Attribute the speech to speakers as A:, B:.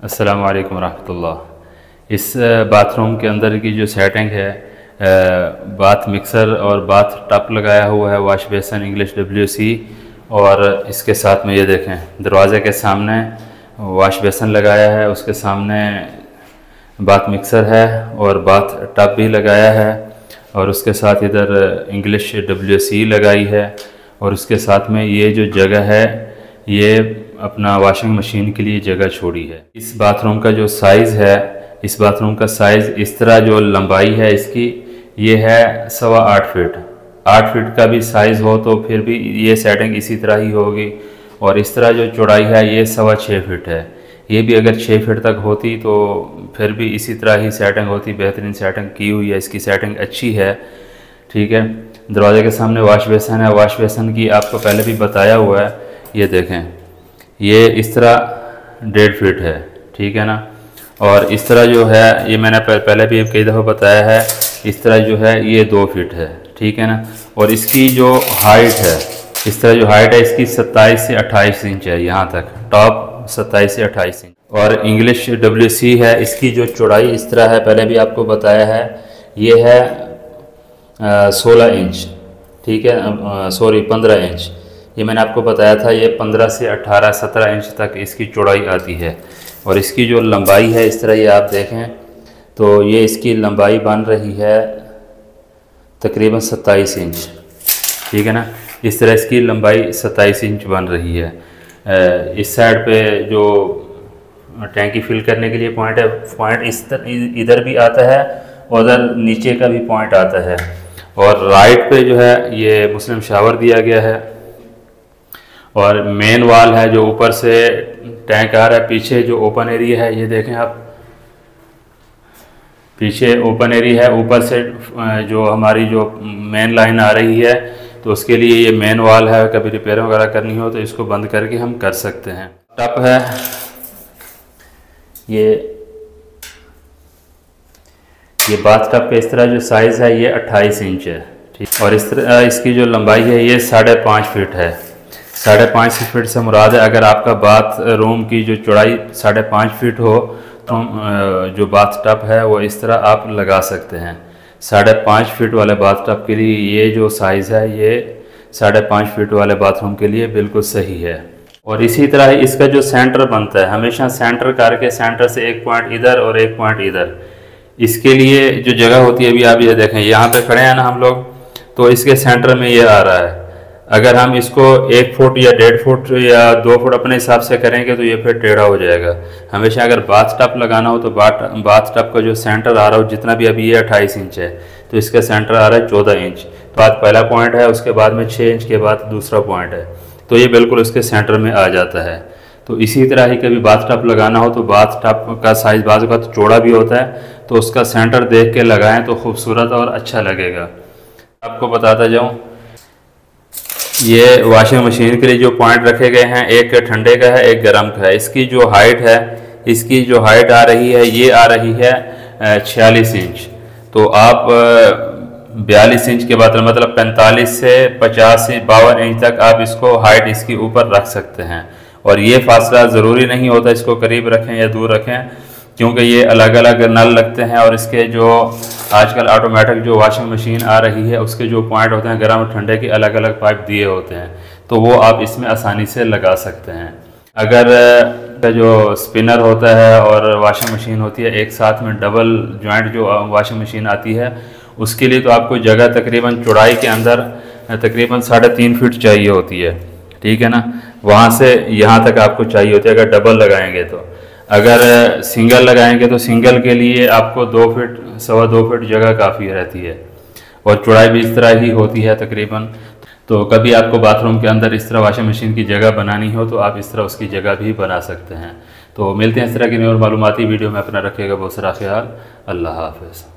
A: अस्सलामु अलैकुम रहमतुल्लाह। इस बाथरूम के अंदर की जो सेटिंग है, बाथ मिक्सर और बाथ टब लगाया हुआ है, वॉश बेसन इंग्लिश WC, और इसके साथ में ये देखें दरवाज़े के सामने वॉश बेसन लगाया है, उसके सामने बाथ मिक्सर है और बाथ टब भी लगाया है, और उसके साथ इधर इंग्लिश WC लगाई है, और उसके साथ में ये जो जगह है ये अपना वॉशिंग मशीन के लिए जगह छोड़ी है। इस बाथरूम का जो साइज़ है, इस बाथरूम का साइज़ इस तरह जो लंबाई है इसकी ये है 8.25 फीट। 8 फीट का भी साइज़ हो तो फिर भी ये सेटिंग इसी तरह ही होगी, और इस तरह जो चौड़ाई है ये 6.25 फीट है। ये भी अगर 6 फीट तक होती तो फिर भी इसी तरह ही सेटिंग होती। बेहतरीन सेटिंग की हुई है, इसकी सेटिंग अच्छी है। ठीक है, दरवाजे के सामने वॉश बेसन है। वॉश बेसन की आपको पहले भी बताया हुआ है, ये देखें ये इस तरह 1.5 फीट है। ठीक है ना, और इस तरह जो है ये मैंने पहले भी कई दफ़ा बताया है, इस तरह जो है ये 2 फीट है। ठीक है ना, और इसकी जो हाइट है, इस तरह जो हाइट है इसकी 27 से 28 इंच है, यहाँ तक टॉप 27 से 28 इंच। और इंग्लिश WC है, इसकी जो चौड़ाई इस तरह है, पहले भी आपको बताया है, ये है 16 इंच। ठीक है, सॉरी 15 इंच, ये मैंने आपको बताया था। ये 15 से 18-17 इंच तक इसकी चौड़ाई आती है, और इसकी जो लंबाई है इस तरह ये आप देखें तो ये इसकी लंबाई बन रही है तकरीबन 27 इंच। ठीक है ना, इस तरह इसकी लंबाई 27 इंच बन रही है। इस साइड पे जो टैंकी फिल करने के लिए पॉइंट है, पॉइंट इधर भी आता है, उधर नीचे का भी पॉइंट आता है, और राइट पे जो है ये मुस्लिम शावर दिया गया है, और मेन वाल है जो ऊपर से टैंक आ रहा है। पीछे जो ओपन एरिया है ये देखें आप, पीछे ओपन एरिया है, ऊपर से जो हमारी जो मेन लाइन आ रही है तो उसके लिए ये मेन वाल है। कभी रिपेयर वगैरह करनी हो तो इसको बंद करके हम कर सकते हैं। टप है ये बाथ टब का इस तरह जो साइज़ है ये 28 इंच है। ठीक, और इस तरह इसकी जो लंबाई है ये 5.5 फीट है। 5.5 फीट से मुराद है अगर आपका बाथ रूम की जो चौड़ाई 5.5 फीट हो तो जो बाथ टब है वो इस तरह आप लगा सकते हैं। 5.5 फीट वाले बाथ टब के लिए ये जो साइज़ है ये 5.5 फीट वाले बाथरूम के लिए बिल्कुल सही है। और इसी तरह इसका जो सेंटर बनता है, हमेशा सेंटर करके सेंटर से एक पॉइंट इधर और एक पॉइंट इधर, इसके लिए जो जगह होती है, अभी आप ये देखें यहाँ पे खड़े हैं ना हम लोग, तो इसके सेंटर में ये आ रहा है। अगर हम इसको 1 फुट या 1.5 फुट या 2 फुट अपने हिसाब से करेंगे तो ये फिर टेढ़ा हो जाएगा। हमेशा अगर बाथ टब लगाना हो तो बाथ टब का जो सेंटर आ रहा हो, जितना भी अभी ये 28 इंच है तो इसका सेंटर आ रहा है 14 इंच। बाद पहला पॉइंट है, उसके बाद में 6 इंच के बाद दूसरा पॉइंट है, तो ये बिल्कुल उसके सेंटर में आ जाता है। तो इसी तरह ही कभी बाथ टब लगाना हो तो बाथ टब का साइज़ बाज़ का तो चौड़ा भी होता है, तो उसका सेंटर देख के लगाएं तो खूबसूरत और अच्छा लगेगा। आपको बताता जाऊं, ये वॉशिंग मशीन के लिए जो पॉइंट रखे गए हैं, एक ठंडे का है, एक गर्म का है। इसकी जो हाइट है, इसकी जो हाइट आ रही है ये आ रही है 46 इंच। तो आप 42 इंच के बाद मतलब 45 से 50 से 52 इंच तक आप इसको हाइट इसकी ऊपर रख सकते हैं। और ये फासला ज़रूरी नहीं होता इसको करीब रखें या दूर रखें, क्योंकि ये अलग अलग नल लगते हैं, और इसके जो आजकल ऑटोमेटिक जो वॉशिंग मशीन आ रही है उसके जो पॉइंट होते हैं गर्म और ठंडे के अलग अलग पाइप दिए होते हैं, तो वो आप इसमें आसानी से लगा सकते हैं। अगर जो स्पिनर होता है और वॉशिंग मशीन होती है एक साथ में डबल जॉइंट जो वॉशिंग मशीन आती है, उसके लिए तो आपको जगह तकरीबन चौड़ाई के अंदर तकरीबन 3.5 फीट चाहिए होती है। ठीक है ना, वहाँ से यहाँ तक आपको चाहिए होती है अगर डबल लगाएंगे तो। अगर सिंगल लगाएंगे तो सिंगल के लिए आपको 2 फीट 2.25 फीट जगह काफ़ी रहती है, और चौड़ाई भी इस तरह ही होती है तकरीबन। तो कभी आपको बाथरूम के अंदर इस तरह वॉशिंग मशीन की जगह बनानी हो तो आप इस तरह उसकी जगह भी बना सकते हैं। तो मिलते हैं इस तरह की नई और मालूमाती वीडियो में। अपना रखिएगा बहुत सारा ख्याल। अल्लाह हाफ़िज़।